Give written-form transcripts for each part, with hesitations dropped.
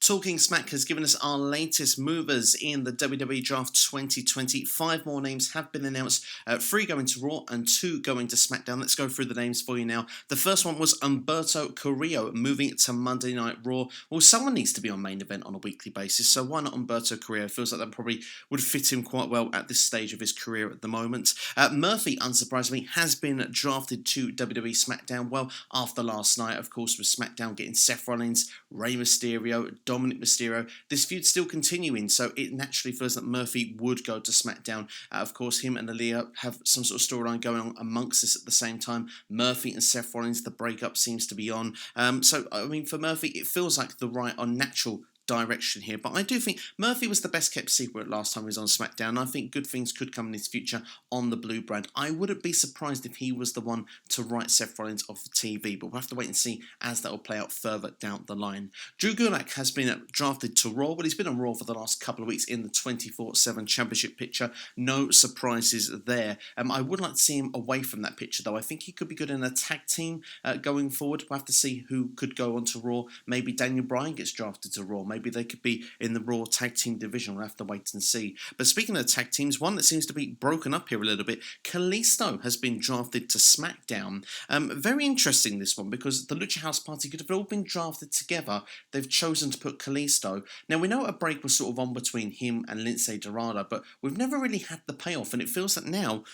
Talking Smack has given us our latest movers in the WWE Draft 2020. 5 more names have been announced, 3 going to Raw and 2 going to SmackDown. Let's go through the names for you now. The first one was Umberto Carrillo moving to Monday Night Raw. Well, someone needs to be on main event on a weekly basis, so why not Umberto Carrillo? Feels like that probably would fit him quite well at this stage of his career at the moment. Murphy, unsurprisingly, has been drafted to WWE SmackDown. Well, after last night, of course, with SmackDown getting Seth Rollins, Rey Mysterio, Dominic Mysterio, this feud's still continuing, so it naturally feels that Murphy would go to SmackDown. Of course, him and Aaliyah have some sort of storyline going on amongst us at the same time. Murphy and Seth Rollins, the breakup seems to be on. So, I mean, for Murphy, it feels like the right or natural direction here, but I do think Murphy was the best kept secret last time he was on SmackDown. I think good things could come in his future on the blue brand. I wouldn't be surprised if he was the one to write Seth Rollins off the TV, but we'll have to wait and see as that will play out further down the line. Drew Gulak has been drafted to Raw, but he's been on Raw for the last couple of weeks in the 24/7 championship picture. No surprises there. I would like to see him away from that picture though. I think he could be good in a tag team going forward. We'll have to see who could go on to Raw. Maybe Daniel Bryan gets drafted to Raw. Maybe they could be in the Raw tag team division. We'll have to wait and see. But speaking of tag teams, one that seems to be broken up here a little bit, Kalisto has been drafted to SmackDown. Very interesting, this one, because the Lucha House Party could have all been drafted together. They've chosen to put Kalisto. Now, we know a break was sort of on between him and Lince Dorado, but we've never really had the payoff, and it feels that now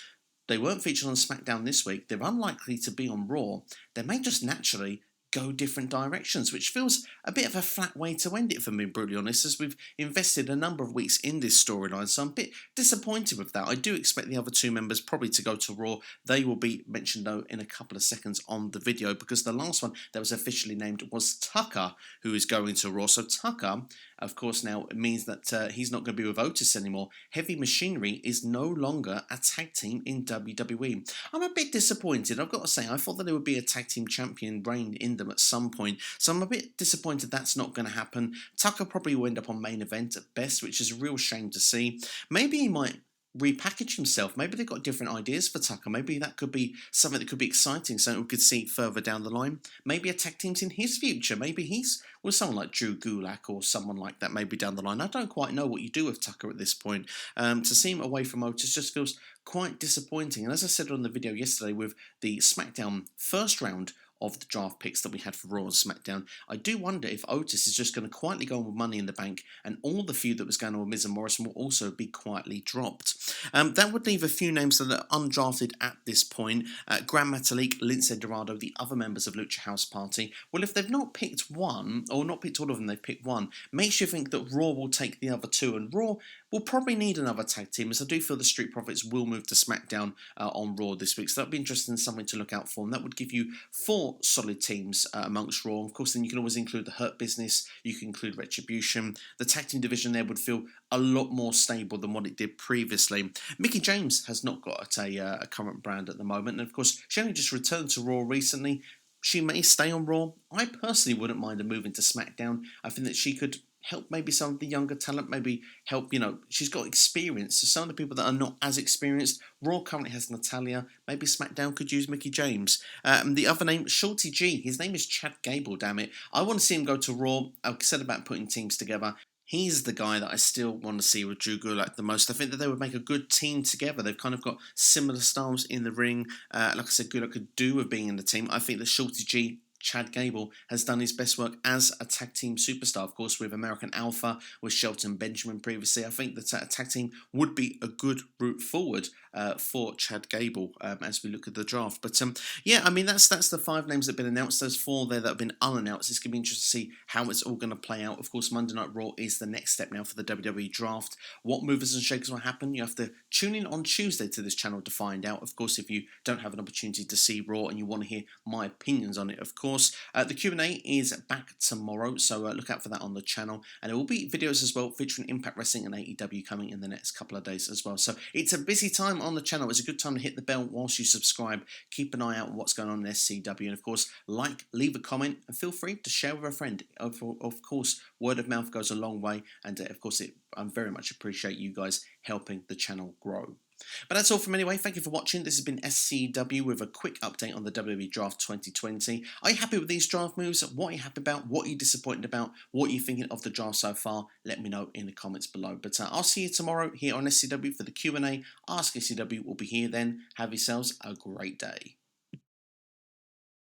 they weren't featured on SmackDown this week. They're unlikely to be on Raw. They may just naturally go different directions, which feels a bit of a flat way to end it, for me, brutally honest, as we've invested a number of weeks in this storyline, so I'm a bit disappointed with that. I do expect the other 2 members probably to go to Raw. They will be mentioned, though, in a couple of seconds on the video, because the last one that was officially named was Tucker, who is going to Raw. So Tucker, of course, now it means that he's not going to be with Otis anymore. Heavy Machinery is no longer a tag team in WWE. I'm a bit disappointed, I've got to say. I thought that there would be a tag team champion reign in them at some point, so I'm a bit disappointed that's not going to happen. Tucker probably will end up on main event at best, which is a real shame to see. Maybe he might repackage himself. Maybe they've got different ideas for Tucker. Maybe that could be something that could be exciting, something we could see further down the line. Maybe a tag team's in his future. Maybe he's with someone like Drew Gulak or someone like that, maybe down the line. I don't quite know what you do with Tucker at this point. To see him away from Otis just feels quite disappointing. And as I said on the video yesterday with the SmackDown first round of the draft picks that we had for Raw and SmackDown, I do wonder if Otis is just going to quietly go on with Money in the Bank, and all the feud that was going on with Miz and Morrison will also be quietly dropped. That would leave a few names that are undrafted at this point. Gran Metalik, Lince Dorado, the other members of Lucha House Party. Well, if they've not picked one, or not picked all of them, they've picked one, makes you think that Raw will take the other 2, and Raw will probably need another tag team, as I do feel the Street Profits will move to SmackDown on Raw this week, so that'd be interesting, something to look out for, and that would give you 4 solid teams amongst Raw. Of course, then you can always include the Hurt Business, you can include Retribution. The tag team division there would feel a lot more stable than what it did previously. Mickie James has not got a current brand at the moment, and of course, she only just returned to Raw recently. She may stay on Raw. I personally wouldn't mind her moving to SmackDown. I think that she could help maybe some of the younger talent, maybe help, she's got experience. So some of the people that are not as experienced, Raw currently has Natalya, maybe SmackDown could use Mickie James. The other name, Shorty G, his name is Chad Gable, damn it. I want to see him go to Raw. I've said about putting teams together. He's the guy that I still want to see with Drew Gulak the most. I think that they would make a good team together. They've kind of got similar styles in the ring. Like I said, Gulak could do with being in the team. I think that Shorty G, Chad Gable, has done his best work as a tag team superstar, of course, with American Alpha, with Shelton Benjamin previously. I think that a tag team would be a good route forward for Chad Gable as we look at the draft. But yeah, I mean, that's the 5 names that have been announced. There's 4 there that have been unannounced. It's going to be interesting to see how it's all going to play out. Of course, Monday Night Raw is the next step now for the WWE draft. What movers and shakers will happen? You have to tune in on Tuesday to this channel to find out. Of course, if you don't have an opportunity to see Raw and you want to hear my opinions on it, of course, the Q&A is back tomorrow, so look out for that on the channel, and there will be videos as well featuring Impact Wrestling and AEW coming in the next couple of days as well. So it's a busy time on the channel. It's a good time to hit the bell whilst you subscribe. Keep an eye out on what's going on in SCW, and of course, leave a comment, and feel free to share with a friend. Of course, word of mouth goes a long way, and of course, I very much appreciate you guys helping the channel grow. But that's all from anyway. Thank you for watching. This has been SCW with a quick update on the WWE Draft 2020. Are you happy with these draft moves? What are you happy about? What are you disappointed about? What are you thinking of the draft so far? Let me know in the comments below. But I'll see you tomorrow here on SCW for the Q&A. Ask SCW will be here then. Have yourselves a great day.